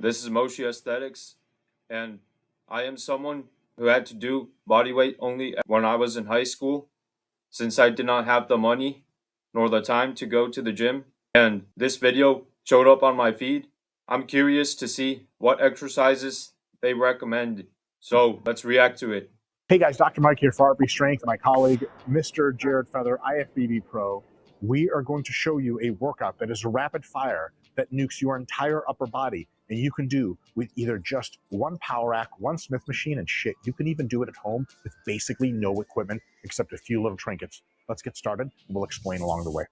This is Moshe Aesthetics, and I am someone who had to do body weight only when I was in high school, since I did not have the money nor the time to go to the gym. And this video showed up on my feed. I'm curious to see what exercises they recommend, so let's react to it. Hey guys, Dr. Mike here for RB Strength, my colleague, Mr. Jared Feather, IFBB Pro. We are going to show you a workout that is rapid fire that nukes your entire upper body, and you can do with either just one power rack, one Smith machine, and shit, you can even do it at home with basically no equipment except a few little trinkets. Let's get started. We'll explain along the way.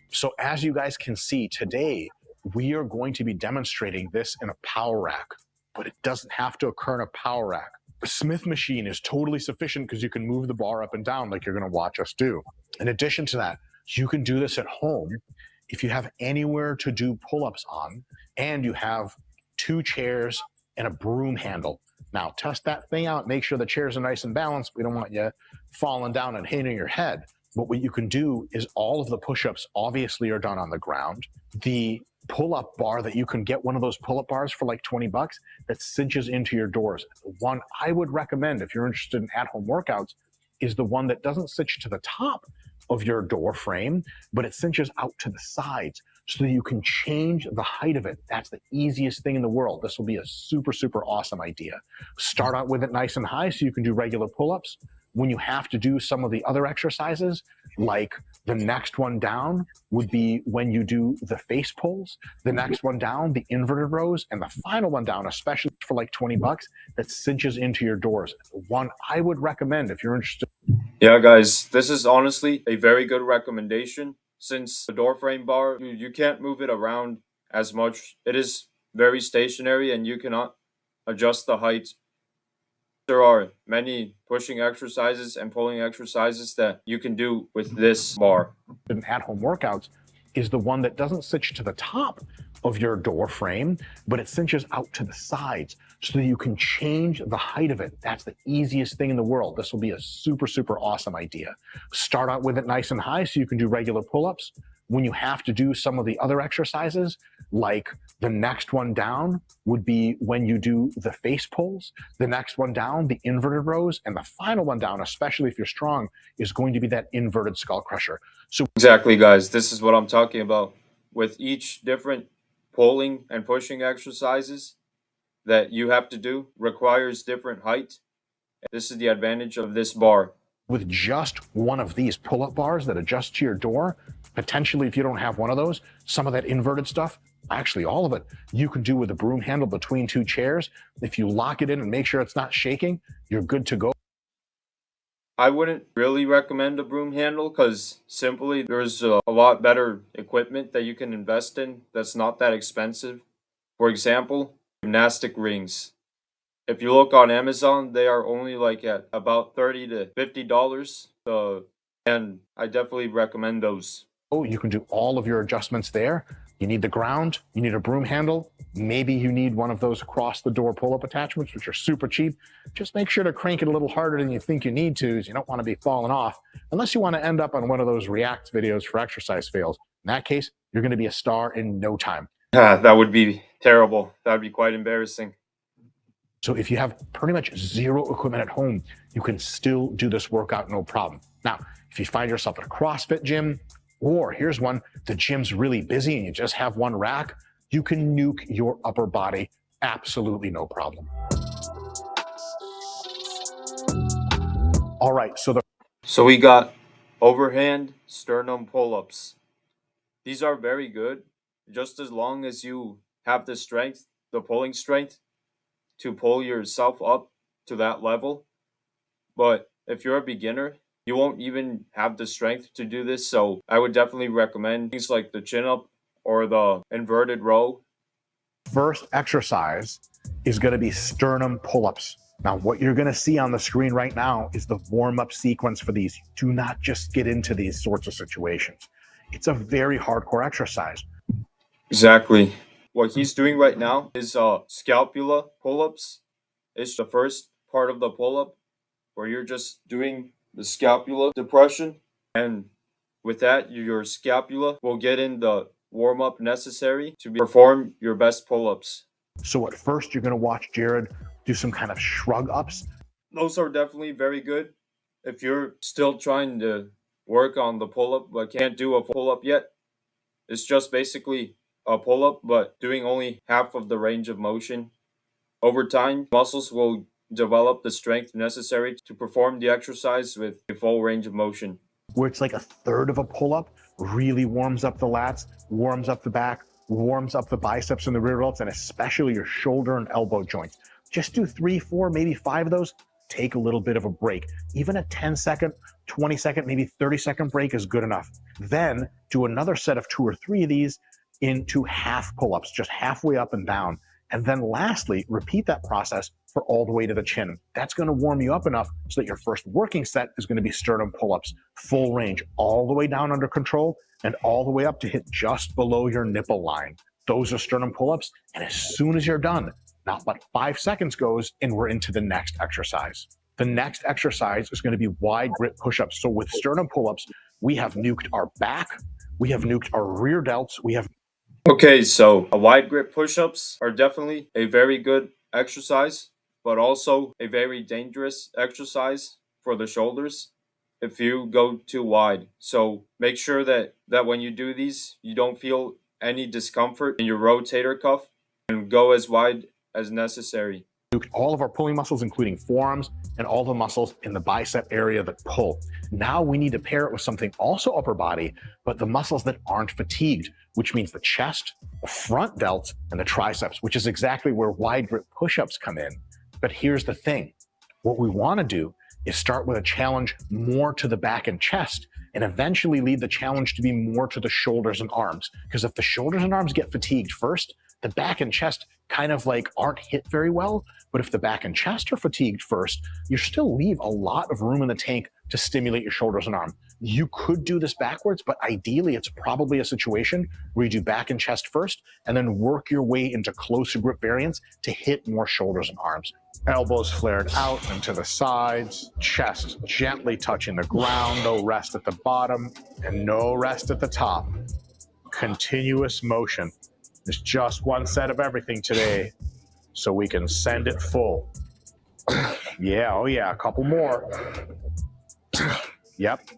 So as you guys can see today, we are going to be demonstrating this in a power rack, but it doesn't have to occur in a power rack. A Smith machine is totally sufficient because you can move the bar up and down like you're going to watch us do. In addition to that, you can do this at home if you have anywhere to do pull-ups on and you have 2 chairs and a broom handle. Now test that thing out, make sure the chairs are nice and balanced. We don't want you falling down and hitting your head. But what you can do is all of the push-ups obviously are done on the ground. The pull-up bar that you can get, one of those pull-up bars for like 20 bucks that cinches into your doors. The one I would recommend if you're interested in at-home workouts is the one that doesn't cinch to the top of your door frame, but it cinches out to the sides so that you can change the height of it. That's the easiest thing in the world. This will be a super, super awesome idea. Start out with it nice and high so you can do regular pull-ups. When you have to do some of the other exercises, like the next one down would be when you do the face pulls, the next one down, the inverted rows, and the final one down, especially for like 20 bucks, that cinches into your doors. One I would recommend if you're interested. Yeah, guys, this is honestly a very good recommendation since the door frame bar, you can't move it around as much. It is very stationary and you cannot adjust the height. There are many pushing exercises and pulling exercises that you can do with this bar. At-home workouts is the one that doesn't cinch to the top of your door frame, but it cinches out to the sides so that you can change the height of it. That's the easiest thing in the world. This will be a super, super awesome idea. Start out with it nice and high so you can do regular pull-ups. When you have to do some of the other exercises, like the next one down would be when you do the face pulls, the next one down, the inverted rows, and the final one down, especially if you're strong, is going to be that inverted skull crusher. So exactly, guys, this is what I'm talking about. With each different pulling and pushing exercises that you have to do requires different height. This is the advantage of this bar. With just one of these pull-up bars that adjust to your door, potentially if you don't have one of those, some of that inverted stuff, actually all of it, you can do with a broom handle between 2 chairs. If you lock it in and make sure it's not shaking, you're good to go. I wouldn't really recommend a broom handle because simply there's a lot better equipment that you can invest in that's not that expensive. For example, gymnastic rings. If you look on Amazon, they are only like at about $30 to $50. And I definitely recommend those. Oh, you can do all of your adjustments there. You need the ground, you need a broom handle, maybe you need one of those across the door pull-up attachments, which are super cheap. Just make sure to crank it a little harder than you think you need to, as you don't want to be falling off, unless you want to end up on one of those React videos for exercise fails. In that case, you're going to be a star in no time. That would be terrible. That would be quite embarrassing. So if you have pretty much zero equipment at home, you can still do this workout no problem. Now, if you find yourself at a CrossFit gym, or here's one, the gym's really busy and you just have one rack, you can nuke your upper body absolutely no problem. All right, so we got overhand sternum pull-ups. These are very good, just as long as you have the strength, the pulling strength, to pull yourself up to that level. But if you're a beginner, you won't even have the strength to do this, so I would definitely recommend things like the chin-up or the inverted row. First exercise is going to be sternum pull-ups. Now, what you're going to see on the screen right now is the warm-up sequence for these. Do not just get into these sorts of situations. It's a very hardcore exercise. Exactly. what he's doing right now is scapula pull-ups. It's the first part of the pull-up where you're just doing the scapula depression, and with that, your scapula will get in the warm-up necessary to perform your best pull-ups. So at first, you're going to watch Jared do some kind of shrug ups. Those are definitely very good. If you're still trying to work on the pull-up but can't do a pull-up yet, it's just basically a pull-up but doing only half of the range of motion. Over time, muscles will develop the strength necessary to perform the exercise with a full range of motion. Where it's like a third of a pull-up really warms up the lats, warms up the back, warms up the biceps and the rear delts, and especially your shoulder and elbow joints. Just do 3, 4, maybe 5 of those. Take a little bit of a break. Even a 10-second, 20-second, maybe 30-second break is good enough. Then do another set of 2 or 3 of these into half pull-ups, just halfway up and down. And then lastly, repeat that process for all the way to the chin. That's going to warm you up enough so that your first working set is going to be sternum pull-ups, full range, all the way down under control and all the way up to hit just below your nipple line. Those are sternum pull-ups. And as soon as you're done, not but 5 seconds goes and we're into the next exercise. The next exercise is going to be wide grip push-ups. So with sternum pull-ups, we have nuked our back, we have nuked our rear delts, we have Okay, so wide grip push-ups are definitely a very good exercise, but also a very dangerous exercise for the shoulders if you go too wide. So make sure that when you do these, you don't feel any discomfort in your rotator cuff and go as wide as necessary. All of our pulling muscles, including forearms and all the muscles in the bicep area that pull. Now we need to pair it with something also upper body, but the muscles that aren't fatigued, which means the chest, the front delts, and the triceps, which is exactly where wide grip push-ups come in. But here's the thing. What we want to do is start with a challenge more to the back and chest, and eventually lead the challenge to be more to the shoulders and arms. Because if the shoulders and arms get fatigued first, the back and chest kind of like aren't hit very well. But if the back and chest are fatigued first, you still leave a lot of room in the tank to stimulate your shoulders and arms. You could do this backwards, but ideally it's probably a situation where you do back and chest first and then work your way into closer grip variants to hit more shoulders and arms. Elbows flared out and to the sides, chest gently touching the ground, no rest at the bottom and no rest at the top. Continuous motion. There's just one set of everything today, so we can send it full. Yeah, oh yeah, a couple more. Yep.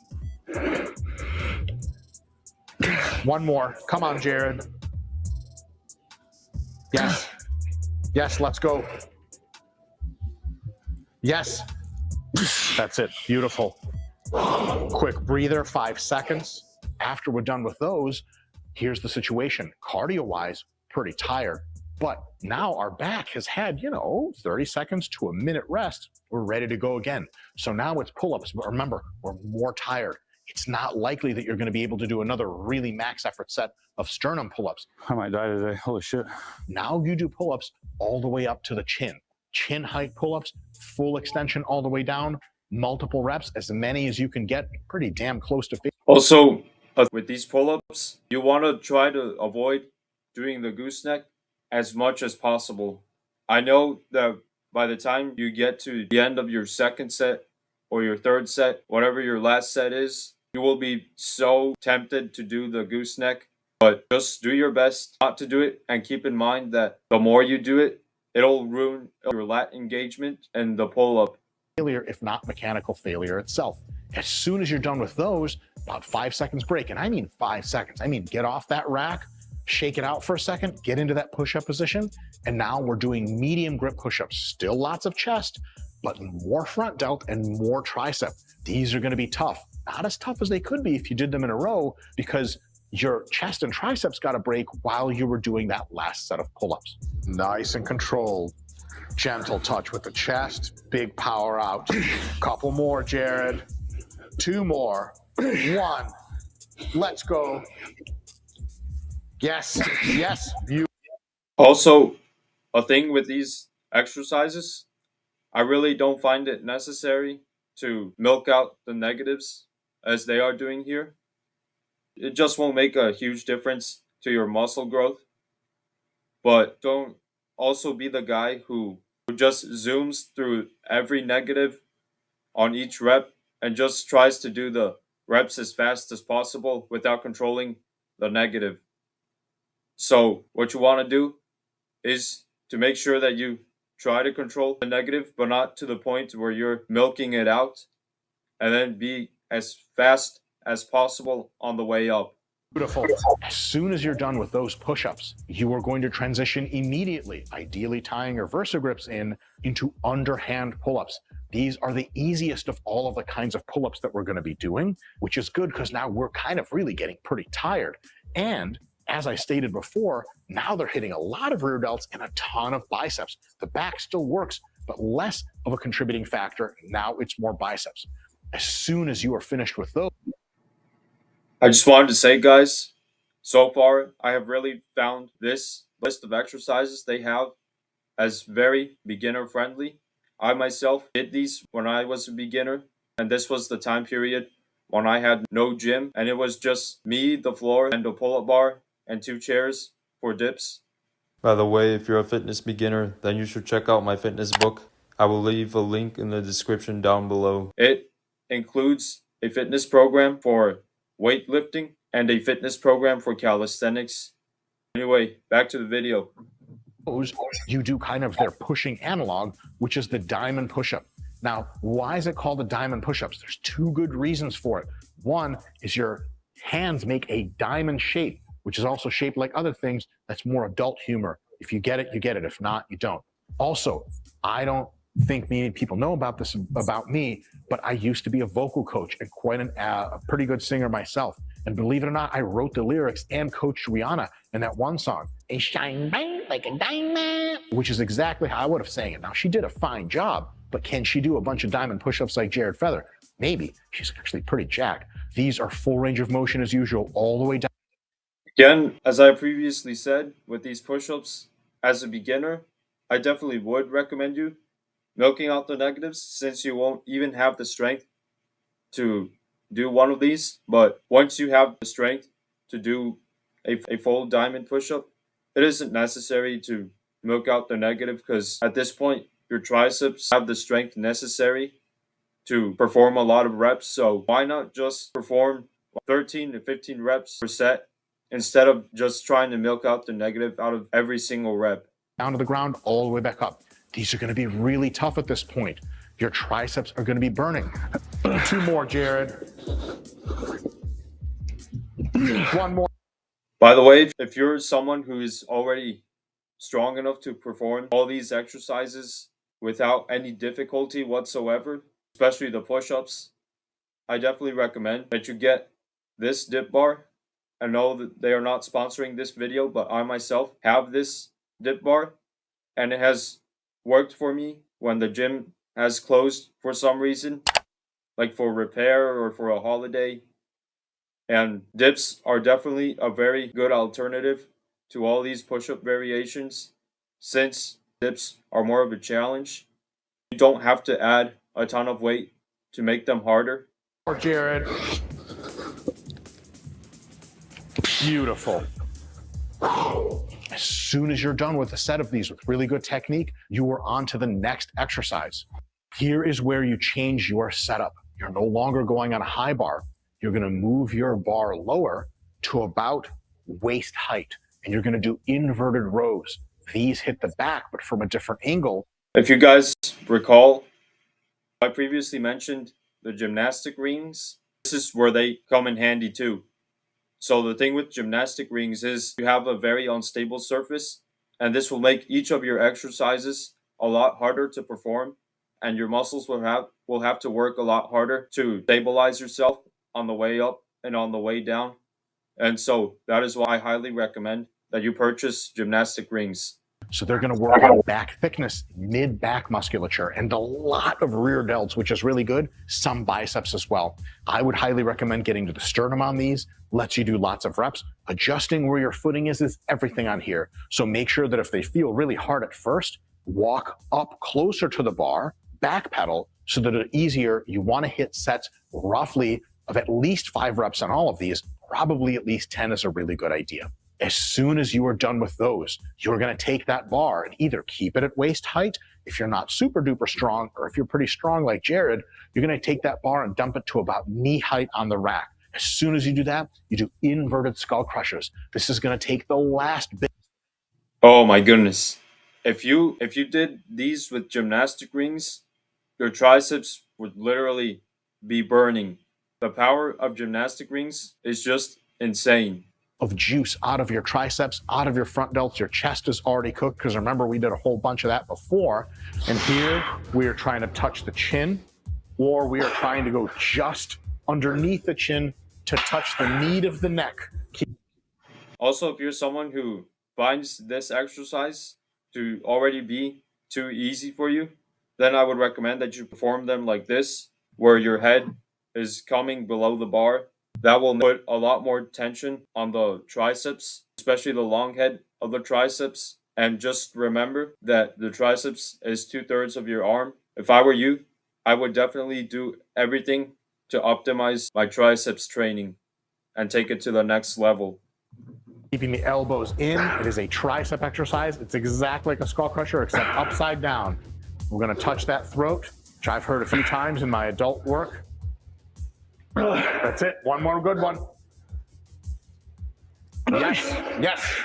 One more. Come on, Jared. Yes. Yes, let's go. Yes. That's it. Beautiful. Quick breather, 5 seconds. After we're done with those, here's the situation. Cardio-wise, pretty tired. But now our back has had, 30 seconds to a minute rest. We're ready to go again. So now it's pull-ups. But remember, we're more tired. It's not likely that you're going to be able to do another really max effort set of sternum pull-ups. I might die today. Holy shit. Now you do pull-ups all the way up to the chin. Chin height pull-ups, full extension all the way down, multiple reps, as many as you can get, pretty damn close to 50. Also, with these pull-ups, you want to try to avoid doing the gooseneck as much as possible. I know that by the time you get to the end of your second set or your third set, whatever your last set is, you will be so tempted to do the gooseneck, but just do your best not to do it, and keep in mind that the more you do it, it'll ruin your lat engagement and the pull-up. Failure, if not mechanical failure itself. As soon as you're done with those, about 5 seconds break, and I mean 5 seconds. I mean, get off that rack, shake it out for a second, get into that push-up position, and now we're doing medium grip push-ups. Still lots of chest, but more front delt and more tricep. These are going to be tough. Not as tough as they could be if you did them in a row, because your chest and triceps got a break while you were doing that last set of pull-ups. Nice and controlled. Gentle touch with the chest, big power out. Couple more, Jared. 2 more. 1. Let's go. Yes, yes. Also, a thing with these exercises, I really don't find it necessary to milk out the negatives as they are doing here. It just won't make a huge difference to your muscle growth. but don't also be the guy who just zooms through every negative on each rep and just tries to do the reps as fast as possible without controlling the negative. So what you want to do is to make sure that you try to control the negative, but not to the point where you're milking it out, and then be as fast as possible on the way up. Beautiful. As soon as you're done with those push-ups, you are going to transition immediately, ideally tying your VersaGrips into underhand pull-ups. These are the easiest of all of the kinds of pull-ups that we're going to be doing, which is good because now we're kind of really getting pretty tired. And as I stated before, now they're hitting a lot of rear delts and a ton of biceps. The back still works, but less of a contributing factor. Now it's more biceps. As soon as you are finished with those, I just wanted to say, guys, so far I have really found this list of exercises they have as very beginner friendly. I myself did these when I was a beginner, and this was the time period when I had no gym, and it was just me, the floor, and a pull-up bar, and 2 chairs for dips. By the way, if you're a fitness beginner, then you should check out my fitness book. I will leave a link in the description down below. It includes a fitness program for weightlifting and a fitness program for calisthenics. Anyway, back to the video. you do kind of their pushing analog, which is the diamond push-up. Now, why is it called the diamond push-ups? There's 2 good reasons for it. One is your hands make a diamond shape, which is also shaped like other things. That's more adult humor. If you get it, you get it. If not, you don't. Also, I don't think many people know about this about me, but I used to be a vocal coach and quite a pretty good singer myself. And believe it or not, I wrote the lyrics and coached Rihanna in that one song, "A shine bright like a diamond," which is exactly how I would have sang it. Now, she did a fine job, but can she do a bunch of diamond push-ups like Jared Feather? Maybe. She's actually pretty jacked. These are full range of motion as usual, all the way down. Again, as I previously said, with these push-ups, as a beginner, I definitely would recommend you milking out the negatives, since you won't even have the strength to do one of these. But once you have the strength to do a full diamond push-up, it isn't necessary to milk out the negative, because at this point your triceps have the strength necessary to perform a lot of reps. So why not just perform 13 to 15 reps per set instead of just trying to milk out the negative out of every single rep? Down to the ground, all the way back up. These are going to be really tough at this point. Your triceps are going to be burning. 2 more, Jared. 1 more. By the way, if you're someone who is already strong enough to perform all these exercises without any difficulty whatsoever, especially the push-ups, I definitely recommend that you get this dip bar. I know that they are not sponsoring this video, but I myself have this dip bar, and it has worked for me when the gym has closed for some reason, like for repair or for a holiday. And dips are definitely a very good alternative to all these push-up variations, since dips are more of a challenge. You don't have to add a ton of weight to make them harder. Jared. Beautiful. As soon as you're done with a set of these with really good technique, you are on to the next exercise. Here is where you change your setup. You're no longer going on a high bar. You're going to move your bar lower to about waist height, and you're going to do inverted rows. These hit the back, but from a different angle. If you guys recall, I previously mentioned the gymnastic rings. This is where they come in handy too. So the thing with gymnastic rings is you have a very unstable surface, and this will make each of your exercises a lot harder to perform, and your muscles will have to work a lot harder to stabilize yourself on the way up and on the way down. And so that is why I highly recommend that you purchase gymnastic rings. So they're going to work on back thickness, mid-back musculature, and a lot of rear delts, which is really good. Some biceps as well. I would highly recommend getting to the sternum on these. Lets you do lots of reps. Adjusting where your footing is everything on here. So make sure that if they feel really hard at first, walk up closer to the bar, back pedal, so that it's easier. You want to hit sets roughly of at least 5 reps on all of these. Probably at least 10 is a really good idea. As soon as you are done with those, you're going to take that bar and either keep it at waist height if you're not super duper strong, or if you're pretty strong like Jared, you're going to take that bar and dump it to about knee height on the rack. As soon as you do that, you do inverted skull crushers. This is going to take the last bit. Oh my goodness. If you did these with gymnastic rings, your triceps would literally be burning. The power of gymnastic rings is just insane. Of juice out of your triceps, out of your front delts. Your chest is already cooked, because remember, we did a whole bunch of that before. And here we are trying to touch the chin, or we are trying to go just underneath the chin to touch the meat of the neck. Also, if you're someone who finds this exercise to already be too easy for you, then I would recommend that you perform them like this, where your head is coming below the bar. That will put a lot more tension on the triceps, especially the long head of the triceps. And just remember that the triceps is 2/3 of your arm. If I were you, I would definitely do everything to optimize my triceps training and take it to the next level. Keeping the elbows in. It is a tricep exercise. It's exactly like a skull crusher, except upside down. We're going to touch that throat, which I've heard a few times in my adult work. That's it. One more good one. Yes, yes.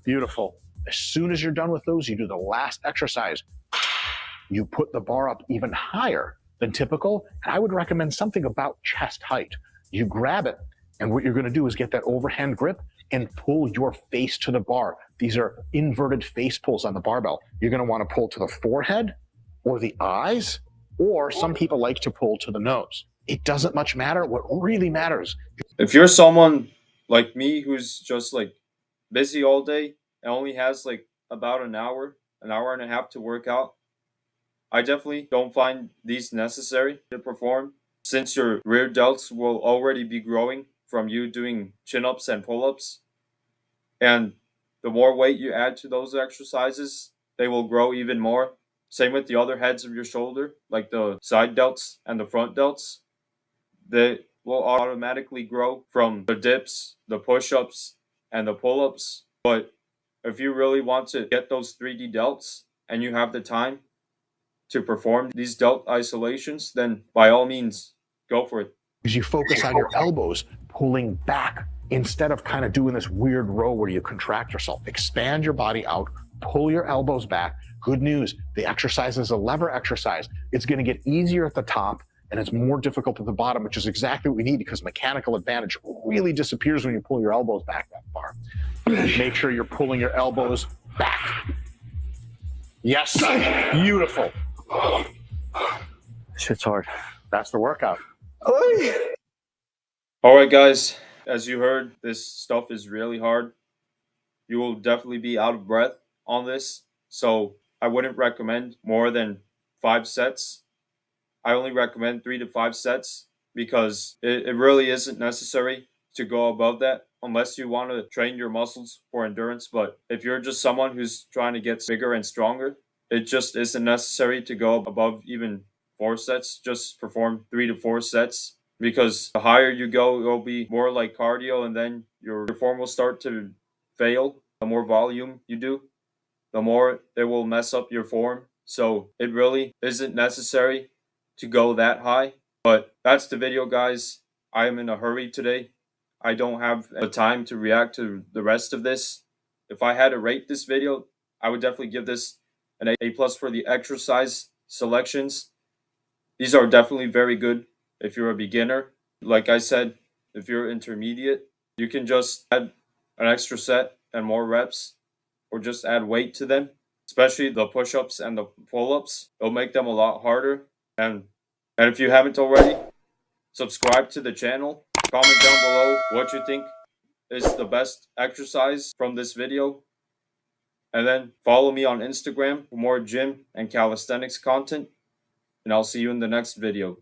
Beautiful. As soon as you're done with those, you do the last exercise. You put the bar up even higher than typical, and I would recommend something about chest height. You grab it, and what you're going to do is get that overhand grip and pull your face to the bar. These are inverted face pulls on the barbell. You're going to want to pull to the forehead or the eyes, or some people like to pull to the nose. It doesn't much matter. What really matters. If you're someone like me who's just like busy all day and only has like about an hour and a half to work out, I definitely don't find these necessary to perform, since your rear delts will already be growing from you doing chin-ups and pull-ups. And the more weight you add to those exercises, they will grow even more. Same with the other heads of your shoulder, like the side delts and the front delts. They will automatically grow from the dips, the push-ups, and the pull-ups. But if you really want to get those 3D delts and you have the time to perform these delt isolations, then by all means, go for it. Because you focus on your elbows pulling back instead of kind of doing this weird row where you contract yourself. Expand your body out, pull your elbows back. Good news, the exercise is a lever exercise. It's going to get easier at the top and it's more difficult at the bottom, which is exactly what we need, because mechanical advantage really disappears when you pull your elbows back that far. Make sure you're pulling your elbows back. Yes, beautiful. Shit's hard. That's the workout. All right, guys, as you heard, this stuff is really hard. You will definitely be out of breath on this, so I wouldn't recommend more than 5 sets. I only recommend 3 to 5 sets because it really isn't necessary to go above that unless you want to train your muscles for endurance. But if you're just someone who's trying to get bigger and stronger, it just isn't necessary to go above even 4 sets. Just perform 3 to 4 sets, because the higher you go, it'll be more like cardio, and then your form will start to fail. The more volume you do, the more it will mess up your form. So it really isn't necessary to go that high. But that's the video, guys. I am in a hurry today. I don't have the time to react to the rest of this. If I had to rate this video, I would definitely give this an A+ for the exercise selections. These are definitely very good if you're a beginner. Like I said, if you're intermediate, you can just add an extra set and more reps, or just add weight to them, especially the push-ups and the pull-ups. It'll make them a lot harder. And if you haven't already, subscribe to the channel. Comment down below what you think is the best exercise from this video. And then follow me on Instagram for more gym and calisthenics content. And I'll see you in the next video.